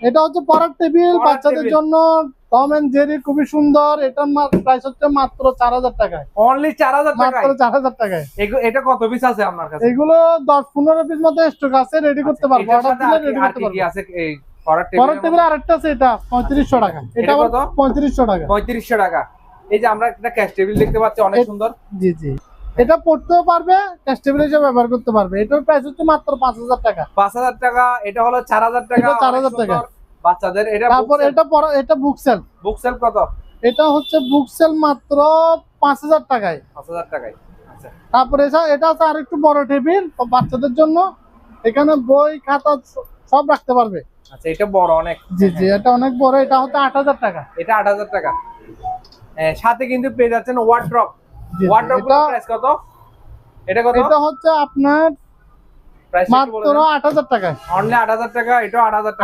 এটা হচ্ছে পড়ার টেবিল বাচ্চাদের জন্য, টম এন্ড জেরি, খুবই সুন্দর। এটার প্রাইস হচ্ছে মাত্র 4000 টাকায়। অনলি 4000 টাকায়, মাত্র 4000 টাকায়। এটা কত পিস আছে আপনার কাছে? এগুলো 10-15 পিস মতো স্টক আছে, রেডি করতে পারবো, অর্ডার দিলে রেডি করতে পারবো। কি আছে এই পড়ার টেবিল আরেকটা আছে, এটা 3500 টাকা। এটা কত? 3500 টাকা। 3500 টাকা। এই যে আমরা একটা ক্যাশ টেবিল দেখতে পাচ্ছি, অনেক সুন্দর। জি জি, এটা পড়তেও পারবে, ক্যাশ টেবিল হিসেবে ব্যবহার করতে পারবে। এটার প্রাইস হচ্ছে মাত্র 5000 টাকা। 5000 টাকা। এটা হলো 4000 টাকা। এটা 4000 টাকা বাচ্চাদের। এটা তারপর এটা বুক সেল। বুক সেল কত? এটা হচ্ছে বুক সেল মাত্র 5000 টাকায়। 5000 টাকায়। আচ্ছা, তারপরে এটা আছে আরেকটু বড় টেবিল বাচ্চাদের জন্য, এখানে বই খাতা সব রাখতে পারবে। আচ্ছা, এটা বড় অনেক। জি জি, এটা অনেক বড়। এটা হচ্ছে 8000 টাকা। এটা 8000 টাকা। সাথে কিন্তু পেয়ে যাচ্ছেন ওয়ার্ড্রপ। জি, ওয়ার্ড্রপের প্রাইস কত? এটা কত? এটা হচ্ছে আপনার প্রাইস মাত্র 8000 টাকায়। অনলি 8000 টাকা। এটা 8000 টাকা।